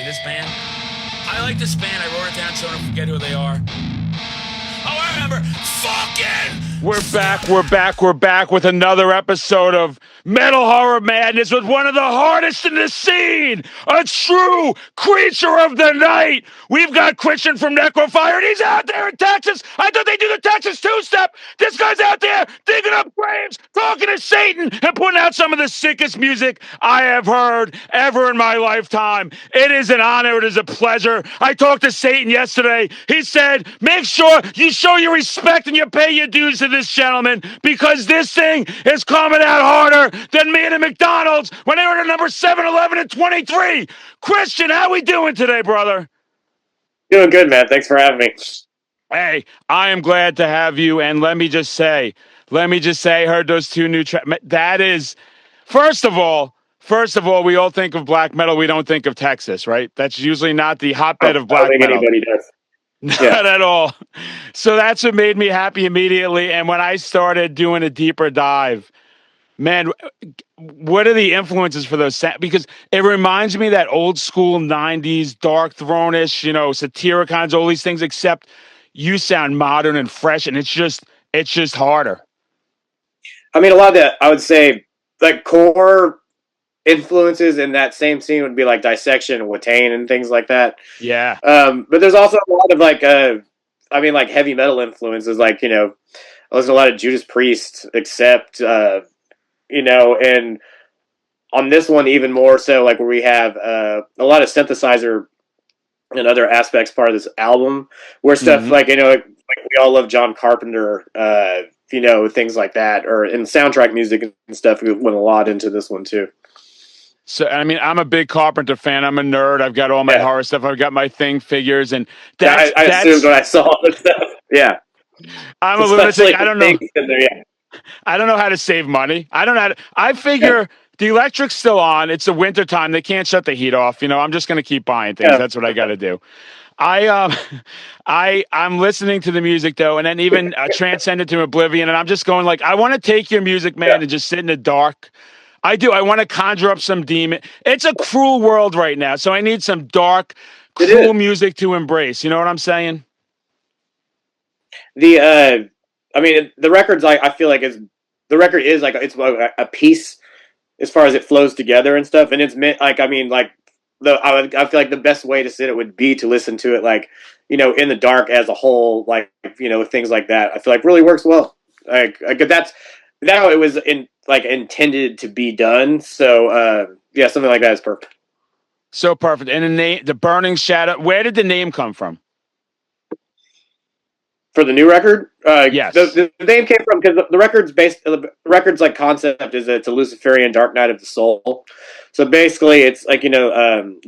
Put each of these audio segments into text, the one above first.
This band? I like this band. I wrote it down so I don't forget who they are. Oh, I remember. Fucking. We're back with another episode of Metal Horror Madness with one of the hardest in the scene, a true creature of the night. We've got Christian from Necrofier, and he's out there in Texas. I thought they do the Texas two-step. This guy's out there digging up graves, talking to Satan, and putting out some of the sickest music I have heard ever in my lifetime. It is an honor. It is a pleasure. I talked to Satan yesterday. He said, make sure you show your respect and you pay your dues to this gentleman because this thing is coming out harder than me and the McDonald's when they were at number 7, 11, and 23. Christian, how we doing today, brother? Doing good, man. Thanks for having me. Hey, I am glad to have you. And let me just say, I heard those two new tracks. That is, first of all, we all think of black metal. We don't think of Texas, right? That's usually not the hotbed of black I don't think metal. anybody does. Not at all. So that's what made me happy immediately. And when I started doing a deeper dive, man, what are the influences for those? Because it reminds me of that old school 90s, Dark Throne-ish, Satyricons, all these things, except you sound modern and fresh, and it's just harder. I mean, a lot of that, I would say, like core influences in that same scene would be like Dissection and Watain and things like that. Yeah. But there's also a lot of like heavy metal influences, like, there's a lot of Judas Priest, except, and on this one even more so, like where we have a lot of synthesizer and other aspects part of this album, where stuff like we all love John Carpenter, things like that, or in soundtrack music and stuff. We went a lot into this one too. So, I mean, I'm a big Carpenter fan. I'm a nerd. I've got all my horror stuff. I've got my Thing figures, and I assumed when I saw this stuff. Yeah, I'm a lunatic. I don't know. I don't know how to save money. I don't know how to. I figure the electric's still on. It's the winter time. They can't shut the heat off. I'm just going to keep buying things. That's what I got to do. I'm listening to the music though, and then even Transcended to Oblivion, and I'm just going like, I want to take your music, man, and just sit in the dark. I do. I want to conjure up some demon. It's a cruel world right now, so I need some dark, cruel music to embrace. You know what I'm saying? The record's like, I feel like the record is like it's a piece as far as it flows together and stuff, and it's meant like I feel like the best way to sit it would be to listen to it like in the dark as a whole, like things like that. I feel like really works well. Like that's how it was intended to be done. So something like that is perfect. So perfect. And the name, the Burning Shadow. Where did the name come from? For the new record, yes, the name came from because the record's like concept is it's a Luciferian dark night of the soul. So basically, it's like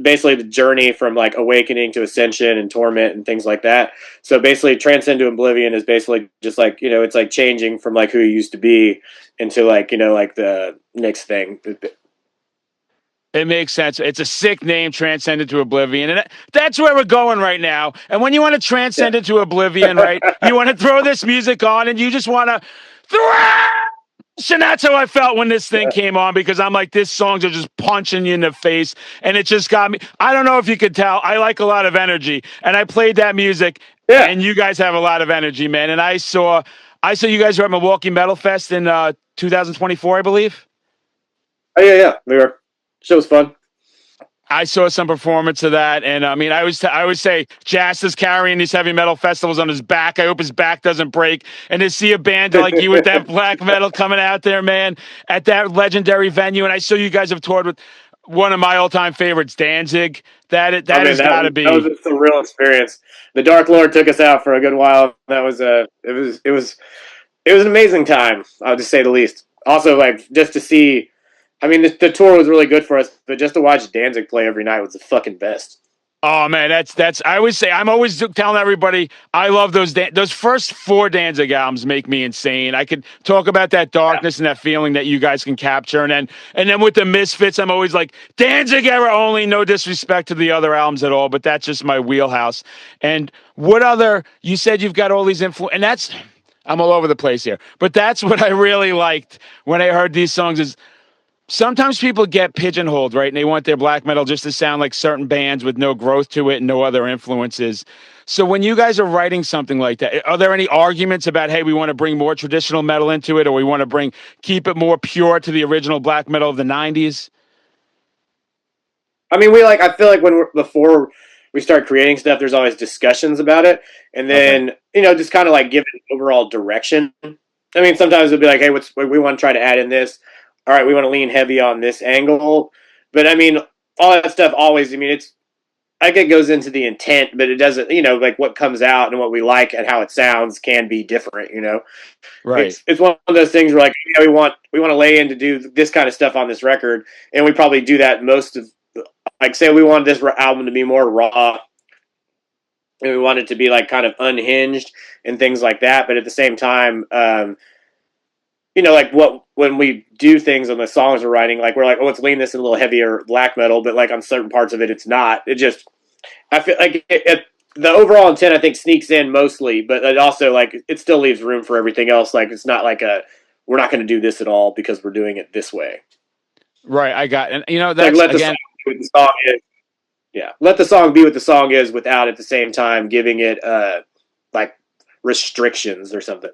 basically the journey from like awakening to ascension and torment and things like that. So basically, Transcend to Oblivion is basically just like it's like changing from like who you used to be into like like the next thing. It makes sense. It's a sick name, Transcended to Oblivion. And that's where we're going right now. And when you want to transcend into oblivion, right, you want to throw this music on and you just want to thrash. And that's how I felt when this thing came on, because I'm like, this songs are just punching you in the face. And it just got me. I don't know if you could tell. I like a lot of energy. And I played that music. Yeah. And you guys have a lot of energy, man. And I saw you guys were at Milwaukee Metal Fest in 2024, I believe. Oh, yeah. We were. Show was fun. I saw some performance of that, and I mean, I always say Jazz is carrying these heavy metal festivals on his back. I hope his back doesn't break. And to see a band like you with that black metal coming out there, man, at that legendary venue, and I saw you guys have toured with one of my all-time favorites, Danzig. That has got to be. That was a surreal experience. The Dark Lord took us out for a good while. That was it was an amazing time, I'll just say the least. Also, like just to see. I mean, the tour was really good for us, but just to watch Danzig play every night was the fucking best. Oh man, that's. I always say, I'm always telling everybody, I love those first 4 Danzig albums make me insane. I could talk about that darkness and that feeling that you guys can capture, and then with the Misfits, I'm always like Danzig era only. No disrespect to the other albums at all, but that's just my wheelhouse. And what other? You said you've got all these and that's. I'm all over the place here, but that's what I really liked when I heard these songs is. sometimes people get pigeonholed, right? And they want their black metal just to sound like certain bands with no growth to it and no other influences. So when you guys are writing something like that, are there any arguments about, hey, we want to bring more traditional metal into it, or we want to keep it more pure to the original black metal of the 90s? I mean, I feel like before we start creating stuff, there's always discussions about it, and Okay. then just kind of like give it overall direction. I mean, sometimes it'll be like, hey, what we want to try to add in this. All right, we want to lean heavy on this angle, but I mean, all that stuff always. I mean, it goes into the intent, but it doesn't. Like what comes out and what we like and how it sounds can be different. Right. It's one of those things where like we want to lay in to do this kind of stuff on this record, and we probably do that most of like say we wanted this album to be more raw and we want it to be like kind of unhinged and things like that, but at the same time like when we do things on the songs we're writing, like we're like, oh, let's lean this in a little heavier black metal, but like on certain parts of it it's not. I feel like the overall intent I think sneaks in mostly, but it also like it still leaves room for everything else. Like it's not like we're not going to do this at all because we're doing it this way. Right. I got, and Like that's let the song again, be what the song is. Yeah, let the song be what the song is without at the same time giving it like restrictions or something.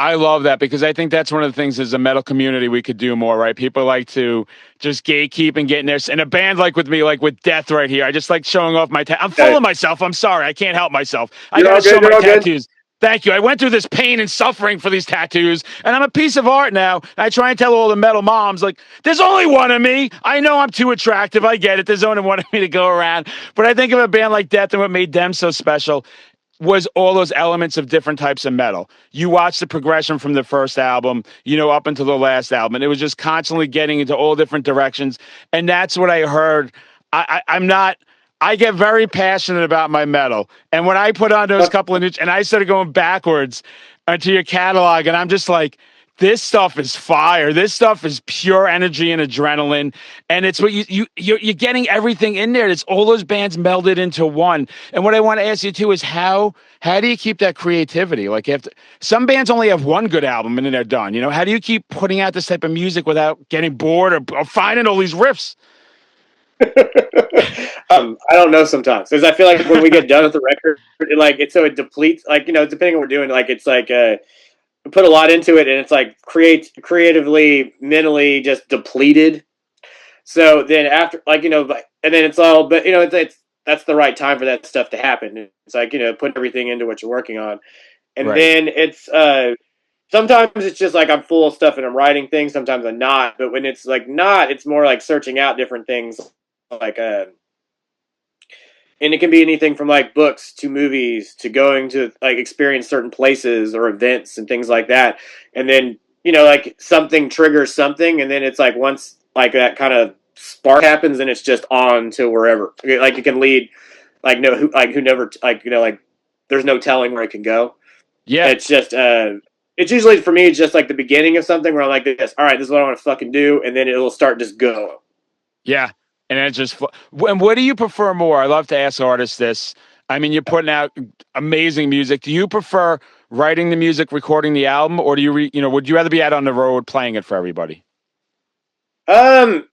I love that because I think that's one of the things as a metal community we could do more, right? People like to just gatekeep and get in there. And a band like with me, like with Death right here, I just like showing off my I'm full of myself. I'm sorry. I can't help myself. I got to show my tattoos. Thank you. I went through this pain and suffering for these tattoos, and I'm a piece of art now. I try and tell all the metal moms, like, there's only one of me. I know I'm too attractive. I get it. There's only one of me to go around. But I think of a band like Death and what made them so special was all those elements of different types of metal. You watch the progression from the first album, up until the last album. And it was just constantly getting into all different directions. And that's what I heard. I get very passionate about my metal. And when I put on those couple of and I started going backwards into your catalog, and I'm just like, this stuff is fire. This stuff is pure energy and adrenaline, and it's what you're getting everything in there. It's all those bands melded into one. And what I want to ask you too is how do you keep that creativity? Like, if some bands only have one good album and then they're done. How do you keep putting out this type of music without getting bored or finding all these riffs? I don't know sometimes because I feel like when we get done with the record, it depletes. Like depending on what we're doing, like it's like we put a lot into it, and it's like creatively, mentally just depleted. So then after, and then it's all, but it's that's the right time for that stuff to happen. It's like put everything into what you're working on, and Right. then it's sometimes it's just like I'm full of stuff and I'm writing things. Sometimes I'm not, but when it's like not, it's more like searching out different things, like and it can be anything from like books to movies to going to like experience certain places or events and things like that. And then, like something triggers something. And then it's like once like that kind of spark happens and it's just on to wherever. Like it can lead like who never like, like there's no telling where it can go. Yeah. It's just, it's usually for me, it's just like the beginning of something where I'm like this, all right, this is what I want to fucking do. And then it'll start just go. Yeah. And it's just, and what do you prefer more? I love to ask artists this. I mean, you're putting out amazing music. Do you prefer writing the music, recording the album, or do would you rather be out on the road playing it for everybody? So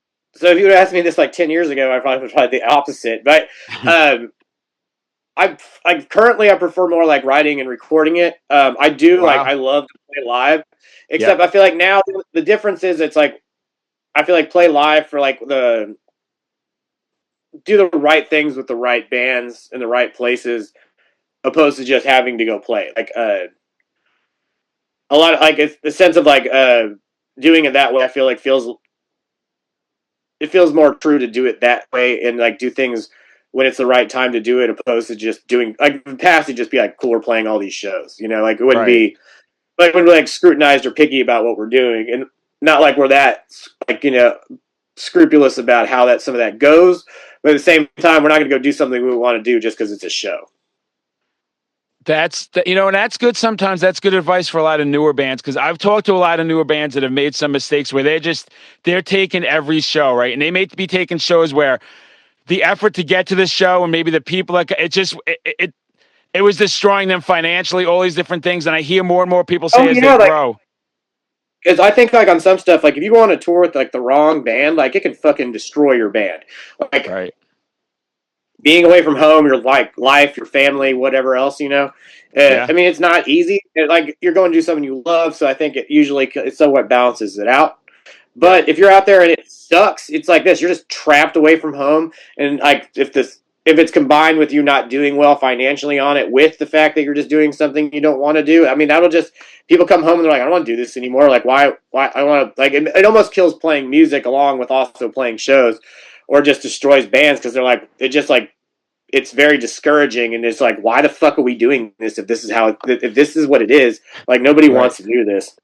if you would have asked me this like 10 years ago, I probably would have the opposite. But I currently I prefer more like writing and recording it. I do Wow. I love to play live, except I feel like now the difference is it's like I feel like play live for like do the right things with the right bands in the right places, opposed to just having to go play. Like a lot of like it's the sense of like doing it that way. I feel like it feels more true to do it that way and like do things when it's the right time to do it, opposed to just doing like in the past. It'd just be like, cool, we're playing all these shows, like it wouldn't be like when we're like scrutinized or picky about what we're doing, and not like we're that like scrupulous about how that some of that goes. But at the same time, we're not going to go do something we want to do just because it's a show. And that's good. Sometimes that's good advice for a lot of newer bands, because I've talked to a lot of newer bands that have made some mistakes where they're taking every show, right? And they may be taking shows where the effort to get to the show and maybe the people, like it was destroying them financially, all these different things. And I hear more and more people say as they grow. because I think like on some stuff, like if you go on a tour with like the wrong band, like it can fucking destroy your band. Like Right. being away from home, your like life, your family, whatever else, you know. Yeah. I mean, it's not easy. Like you're going to do something you love, so I think it somewhat balances it out. Yeah. But if you're out there and it sucks, it's like this: you're just trapped away from home, and like if it's combined with you not doing well financially on it, with the fact that you're just doing something you don't want to do, I mean, that'll just people come home and they're like, I don't want to do this anymore. Like, why I want to like it almost kills playing music along with also playing shows, or just destroys bands because they're like it just like it's very discouraging and it's like why the fuck are we doing this if this is if this is what it is, like nobody Right. wants to do this.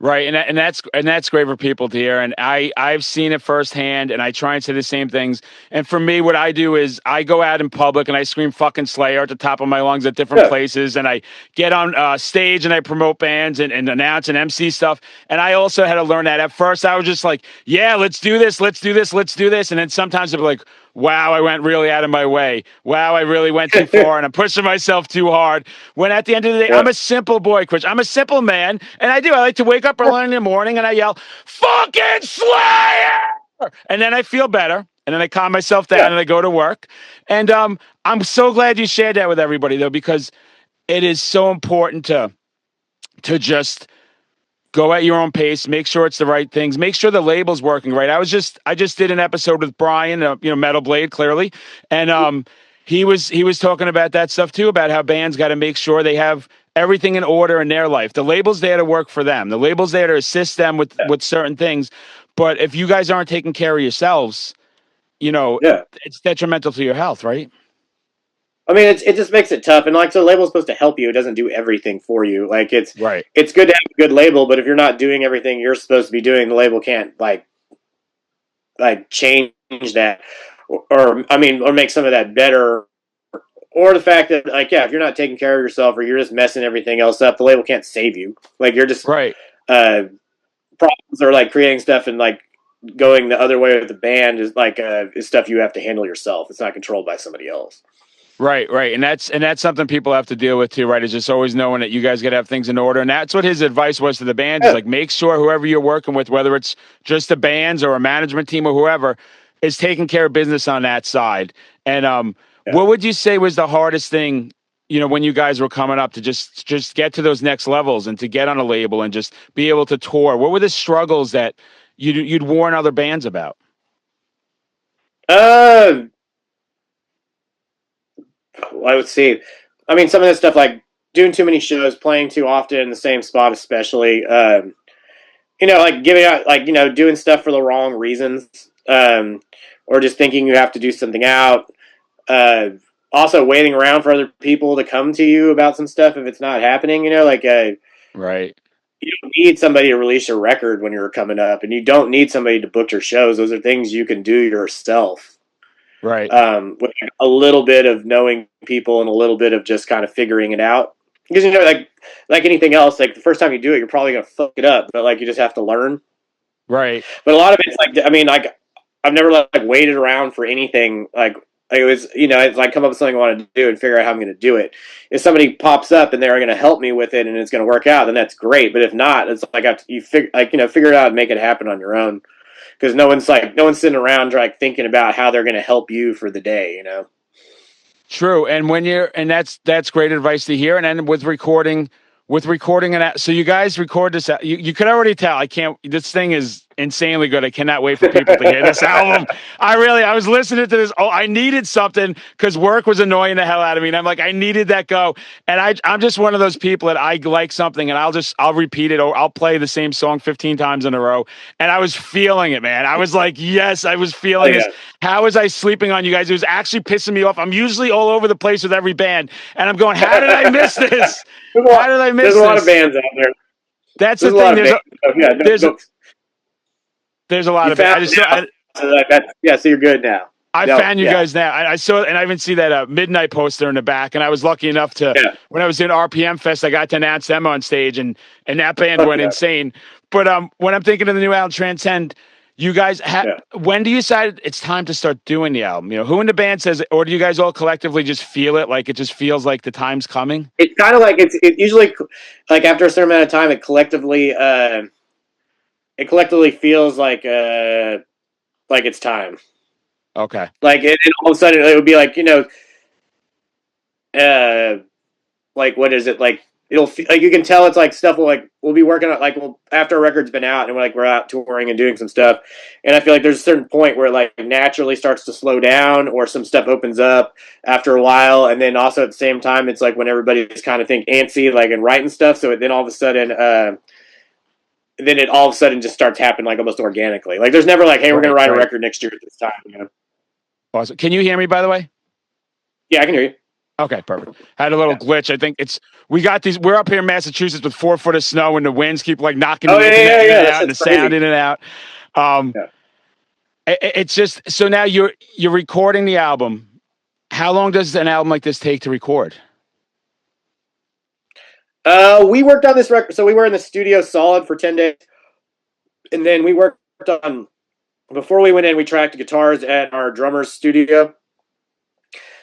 Right, and that's great for people to hear, and I've seen it firsthand, and I try and say the same things. And for me, what I do is I go out in public and I scream "fucking Slayer" at the top of my lungs at different Yeah. places, and I get on stage and I promote bands and announce and MC stuff. And I also had to learn that. At first, I was just like, "Yeah, let's do this, let's do this, let's do this," and then sometimes I'd be like, wow, I went really out of my way. Wow, I really went too far and I'm pushing myself too hard. When at the end of the day, I'm a simple boy, Chris. I'm a simple man. And I like to wake up early in the morning and I yell, fucking Slayer! And then I feel better. And then I calm myself down and I go to work. And I'm so glad you shared that with everybody, though, because it is so important to just go at your own pace, make sure it's the right things, make sure the label's working right. I just did an episode with Brian, Metal Blade, clearly, and he was talking about that stuff too, about how bands got to make sure they have everything in order in their life. The label's there to work for them. The label's there to assist them with certain things. But if you guys aren't taking care of yourselves, it's detrimental to your health, right? I mean, it just makes it tough, and like so, the label's supposed to help you. It doesn't do everything for you. Like Right. it's good to have a good label, but if you're not doing everything you're supposed to be doing, the label can't like change that, or I mean, or make some of that better. Or the fact that like if you're not taking care of yourself, or you're just messing everything else up, the label can't save you. Like you're just Right. Problems are like creating stuff and like going the other way with the band is like is stuff you have to handle yourself. It's not controlled by somebody else. Right, and that's something people have to deal with too, right? Is just always knowing that you guys got to have things in order, and that's what his advice was to the band. Is like make sure whoever you're working with, whether it's just the bands or a management team or whoever, is taking care of business on that side. And what would you say was the hardest thing, when you guys were coming up to just get to those next levels and to get on a label and just be able to tour? What were the struggles that you'd warn other bands about? I would see. I mean, some of this stuff like doing too many shows, playing too often in the same spot, especially. Like giving out, like doing stuff for the wrong reasons, or just thinking you have to do something out. Also, waiting around for other people to come to you about some stuff if it's not happening. Right. You don't need somebody to release your record when you're coming up, and you don't need somebody to book your shows. Those are things you can do yourself. Right. With a little bit of knowing people and a little bit of just kind of figuring it out. Because like anything else, like the first time you do it, you're probably gonna fuck it up, but like you just have to learn. Right. But a lot of it's like, I mean, like I've never like waited around for anything. Like it was, it's like come up with something I want to do and figure out how I'm going to do it. If somebody pops up and they're going to help me with it and it's going to work out, then that's great. But if not, it's like figure it out and make it happen on your own. Because no one's sitting around like thinking about how they're going to help you for the day. True, and that's great advice to hear. And then with recording, so you guys record this. You could already tell. I can't. This thing is insanely good. I cannot wait for people to hear this album. I was listening to this. Oh, I needed something because work was annoying the hell out of me, and I'm like, I needed that go. And I'm just one of those people that I like something, and I'll repeat it, or I'll play the same song 15 times in a row. And I was feeling it, man. I was like, yes, I was feeling this. How was I sleeping on you guys? It was actually pissing me off. I'm usually all over the place with every band, and I'm going, how did I miss this? How did I miss this? There's a lot of bands out there. That's the thing. There's a lot of bands. So you're good now. I found you guys now. I saw, and I even see that midnight poster in the back. And I was lucky enough to, when I was in RPM Fest, I got to announce them on stage, and that band went insane. But when I'm thinking of the new album, Transcend, you guys, when do you decide it's time to start doing the album? Who in the band says, or do you guys all collectively just feel it? Like it just feels like the time's coming? It's kind of like it usually like after a certain amount of time, it collectively it collectively feels like it's time. Okay. Like and all of a sudden it would be like like what is it like? It'll like you can tell it's like stuff we'll be working on like after a record's been out and we're out touring and doing some stuff, and I feel like there's a certain point where it like naturally starts to slow down or some stuff opens up after a while, and then also at the same time it's like when everybody's kind of think antsy like and writing stuff, so then all of a sudden then it all of a sudden just starts happening like almost organically. Like there's never like, hey, we're gonna write a record next year at this time. Awesome. Can you hear me, by the way? Yeah, I can hear you. Okay, perfect. Had a little glitch. I think we're up here in Massachusetts with 4 foot of snow and the winds keep like knocking the internet in and out and the sound in and out. It's just, so now you're recording the album. How long does an album like this take to record? We worked on this record. So we were in the studio solid for 10 days. And then we worked on, before we went in, we tracked guitars at our drummer's studio.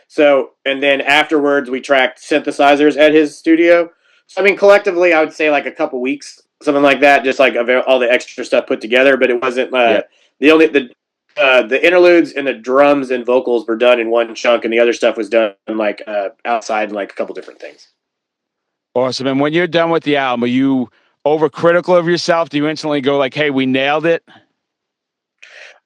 So, and then afterwards, we tracked synthesizers at his studio. So, I mean, collectively, I would say like a couple weeks, something like that, just like all the extra stuff put together. But it wasn't the interludes and the drums and vocals were done in one chunk, and the other stuff was done like outside in like a couple different things. Awesome. And when you're done with the album, are you overcritical of yourself? Do you instantly go like, "Hey, we nailed it"?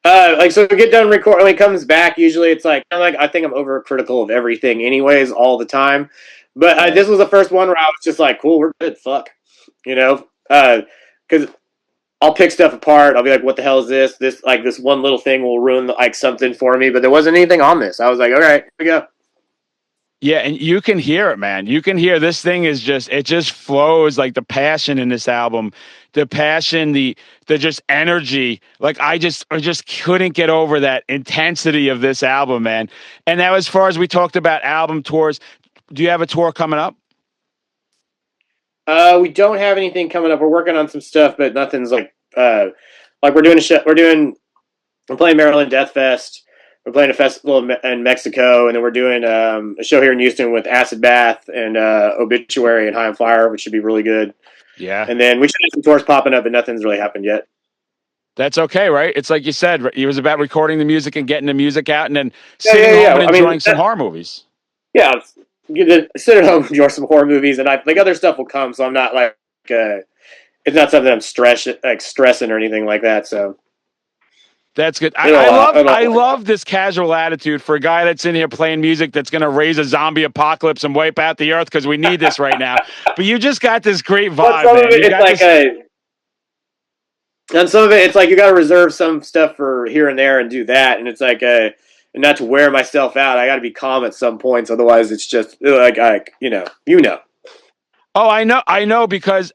Like so, we get done recording. When it comes back, usually it's like I think I'm overcritical of everything, anyways, all the time. But this was the first one where I was just like, "Cool, we're good." Fuck, because I'll pick stuff apart. I'll be like, "What the hell is this? This one little thing will ruin like something for me." But there wasn't anything on this. I was like, "All right, here we go." Yeah, and you can hear it, man. You can hear this thing it just flows, like the passion in this album, the passion, the just energy. Like I just couldn't get over that intensity of this album, man. And now as far as we talked about album tours, do you have a tour coming up? We don't have anything coming up. We're working on some stuff, but nothing's like we're doing a show. We're playing Maryland Death Fest. We're playing a festival in Mexico, and then we're doing a show here in Houston with Acid Bath and Obituary and High on Fire, which should be really good. Yeah. And then we should have some tours popping up, but nothing's really happened yet. That's okay, right? It's like you said, it was about recording the music and getting the music out, and then sitting home and enjoying some horror movies. Yeah, sit at home, enjoy some horror movies, and I like other stuff will come. So I'm not like it's not something I'm stressing or anything like that. So. That's good. I love this casual attitude for a guy that's in here playing music that's going to raise a zombie apocalypse and wipe out the earth because we need this right now. But you just got this great vibe, man. And some of it, it's like you got to reserve some stuff for here and there and do that. And it's like, and not to wear myself out. I got to be calm at some points. Otherwise, it's just like, Oh, I know because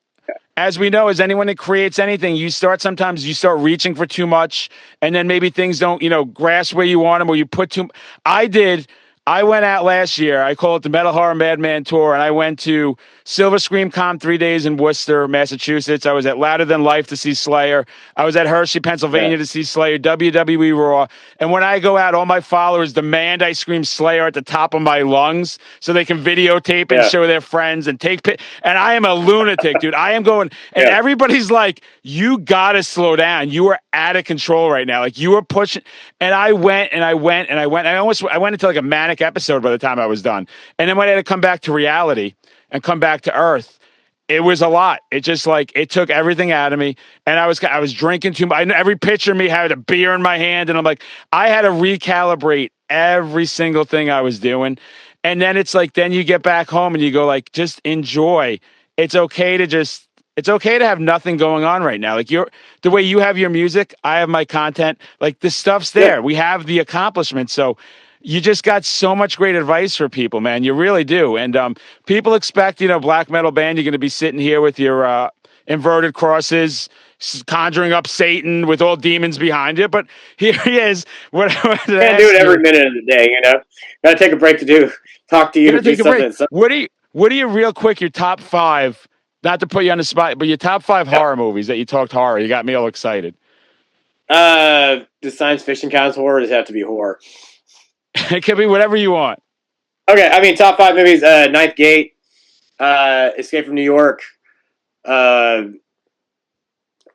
as we know, as anyone that creates anything, sometimes you start reaching for too much, and then maybe things don't, grasp where you want them, or you put too. I went out last year. I call it the Metal Horror Madman Tour, and I went to Silver Scream Con 3 days in Worcester, Massachusetts. I was at Louder Than Life to see Slayer. I was at Hershey, Pennsylvania to see Slayer, WWE Raw. And when I go out, all my followers demand I scream Slayer at the top of my lungs so they can videotape and show their friends and take and I am a lunatic, dude. I am going, and everybody's like, you got to slow down. You are out of control right now. Like you were pushing. And I went. I went into like a manic episode by the time I was done. And then when I had to come back to reality and come back to earth, it was a lot. It just like, it took everything out of me. And I was drinking too much. Every picture of me had a beer in my hand. And I'm like, I had to recalibrate every single thing I was doing. And then it's like, then you get back home and you go like, just enjoy. It's okay to have nothing going on right now. Like the way you have your music, I have my content, like the stuff's there. We have the accomplishments. So you just got so much great advice for people, man. You really do. And people expect, black metal band, you're going to be sitting here with your inverted crosses, conjuring up Satan with all demons behind you. But here he is. Can't do it every minute of the day, Got to take a break to talk to you. Do something. What are you real quick, your top 5, not to put you on the spot, but your top 5 horror movies that you talked horror. You got me all excited. Does science fiction count as horror? Or does it have to be horror? It can be whatever you want. Okay, I mean, top 5 movies: Ninth Gate, Escape from New York,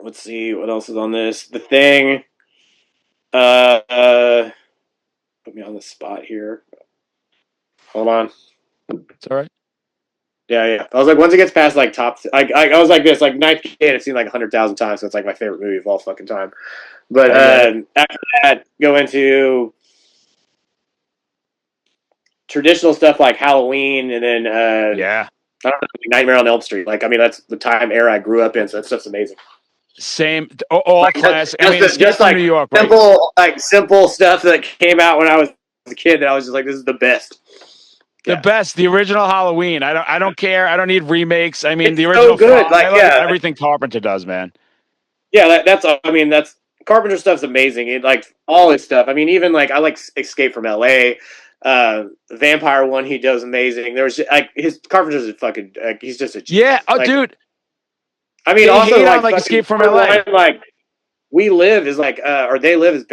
let's see what else is on this. The Thing. Put me on the spot here. Hold on. It's all right. Yeah. I was like, once it gets past like top, I was like this, like Ninth Gate, I've seen like 100,000 times, so it's like my favorite movie of all fucking time. But after that, go into traditional stuff like Halloween, and then Yeah. I don't know, Nightmare on Elm Street. Like, I mean, that's the time era I grew up in, so that stuff's amazing. Same. All Like, classic. I mean, Escape from like New York, right? simple stuff that came out when I was a kid that I was just like, this is the best. The best, the original Halloween. I don't care. I don't need remakes. I mean, It's the so original. good. I love everything Carpenter does, man. Yeah, that's Carpenter stuff's amazing. It, like all his stuff. I mean, even like I like Escape from L.A. Vampire one he does amazing. There was like his Carpenter's a fucking he's just a genius. Yeah. Oh, like, dude. I mean, They also hate like on like Escape from L.A. Like We Live is like or They Live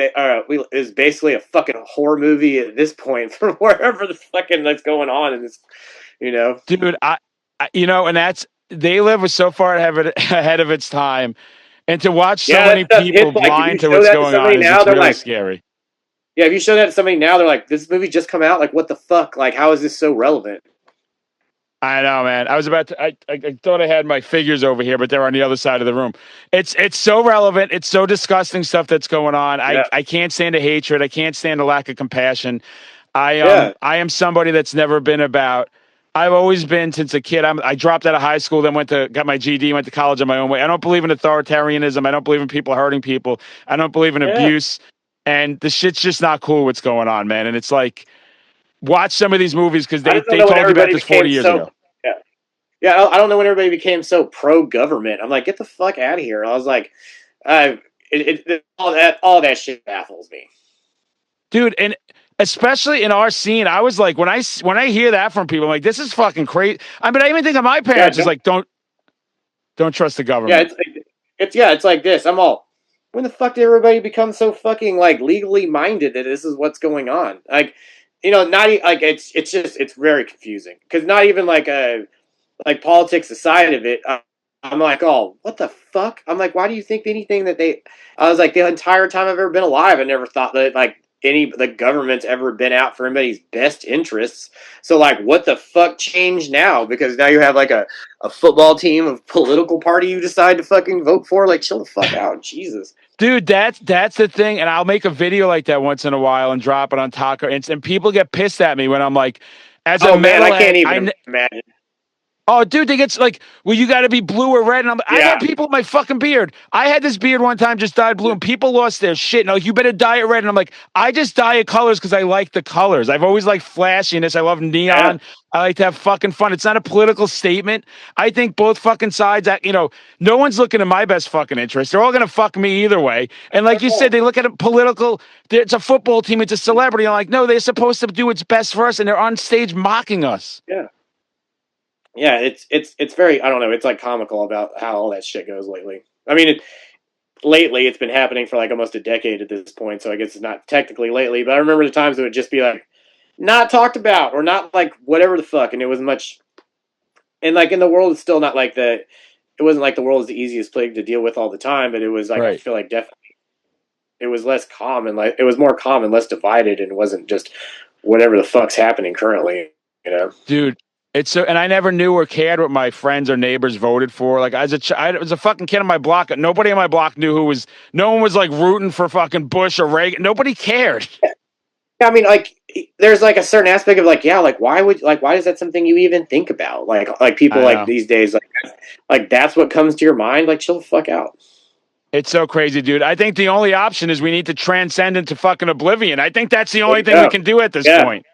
is basically a fucking horror movie at this point for wherever the fucking that's going on in this, you know. Dude, and that's They Live was so far ahead of its time, and to watch so many That stuff people hits like if you blind to show what's that to going on somebody is now, it's they're really like, scary. yeah, if you show that to somebody now, they're like, this movie just come out. Like, what the fuck? Like, how is this so relevant? I know, man. I was about to. I thought I had my figures over here, but they're on the other side of the room. It's so relevant. It's so disgusting stuff that's going on. Yeah. I can't stand the hatred. I can't stand the lack of compassion. Yeah. I am somebody that's never been about. I've always been since a kid. I dropped out of high school, then got my GD, went to college on my own way. I don't believe in authoritarianism. I don't believe in people hurting people. I don't believe in abuse. And the shit's just not cool. What's going on, man? And it's like, watch some of these movies because I they don't know when told you about everybody this 40 years ago. Yeah. Yeah, I don't know when everybody became so pro-government. I'm like, get the fuck out of here. I was like, all that shit baffles me. Dude, and especially in our scene, I was like, when I hear that from people, I'm like, this is fucking crazy. I mean, I even think of my parents is like, don't trust the government. Yeah, it's like this. I'm all, when the fuck did everybody become so fucking like legally minded that this is what's going on? Like, not like it's very confusing because not even like politics aside of it. I'm like, oh, what the fuck? I'm like, why do you think anything that they? I was like, the entire time I've ever been alive, I never thought that like the government's ever been out for anybody's best interests. So like, what the fuck changed now? Because now you have like a football team of political party you decide to fucking vote for. Like, chill the fuck out, Jesus. Dude, that's the thing, and I'll make a video like that once in a while and drop it on Taco, and people get pissed at me when I'm like, as a man, I metalhead, can't even imagine. Oh, dude, they get like, well, you got to be blue or red. And I've had people with my fucking beard. I had this beard one time, just dyed blue, and people lost their shit. No, you better dye it red. And I'm like, I just dye it colors because I like the colors. I've always liked flashiness. I love neon. Yeah. I like to have fucking fun. It's not a political statement. I think both fucking sides, no one's looking at my best fucking interest. They're all going to fuck me either way. And like you said, they look at it political. It's a football team. It's a celebrity. I'm like, no, they're supposed to do what's best for us. And they're on stage mocking us. Yeah. Yeah, it's very, I don't know, it's like comical about how all that shit goes lately. I mean, lately it's been happening for like almost a decade at this point, so I guess it's not technically lately, but I remember the times it would just be like not talked about or not like whatever the fuck, and it was much, and like in the world it's still not like it wasn't like the world is the easiest plague to deal with all the time, but it was like, right. I feel like definitely it was less common, like it was more common, less divided, and it wasn't just whatever the fuck's happening currently, Dude. It's so, and I never knew or cared what my friends or neighbors voted for. Like I was a fucking kid on my block. Nobody on my block knew no one was like rooting for fucking Bush or Reagan. Nobody cared. Yeah, I mean, like there's like a certain aspect of like, yeah, like why is that something you even think about? Like people like these days, like that's what comes to your mind. Like chill the fuck out. It's so crazy, dude. I think the only option is we need to transcend into fucking oblivion. I think that's the only thing we can do at this point.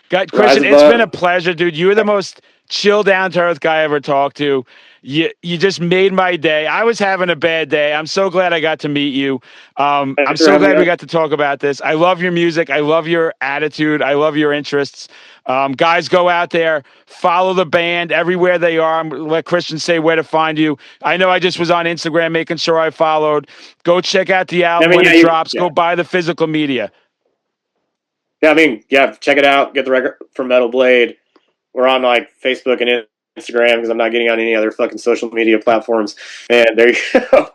God, Christian, it's been a pleasure, dude. You were the most chill, down-to-earth guy I ever talked to. You just made my day. I was having a bad day. I'm so glad I got to meet you. I'm so glad we got to talk about this. I love your music. I love your attitude. I love your interests. Guys, go out there, follow the band everywhere they are. Let Christian say where to find you. I know I just was on Instagram making sure I followed. Go check out the album when it drops. Go buy the physical media. Yeah, I mean, check it out. Get the record from Metal Blade. We're on like Facebook and Instagram because I'm not getting on any other fucking social media platforms. And there you go.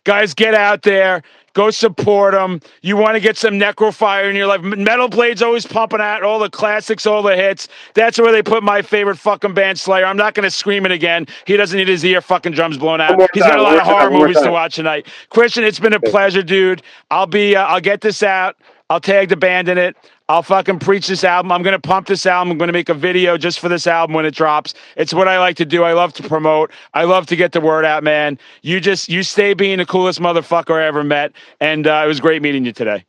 Guys, get out there. Go support them. You want to get some Necrofier in your life. Metal Blade's always pumping out all the classics, all the hits. That's where they put my favorite fucking band, Slayer. I'm not going to scream it again. He doesn't need his ear fucking drums blown out. He's got a lot of horror movies to watch tonight. Christian, it's been a pleasure, dude. I'll get this out. I'll tag the band in it. I'll fucking preach this album. I'm going to pump this album. I'm going to make a video just for this album when it drops. It's what I like to do. I love to promote. I love to get the word out, man. You stay being the coolest motherfucker I ever met. And it was great meeting you today.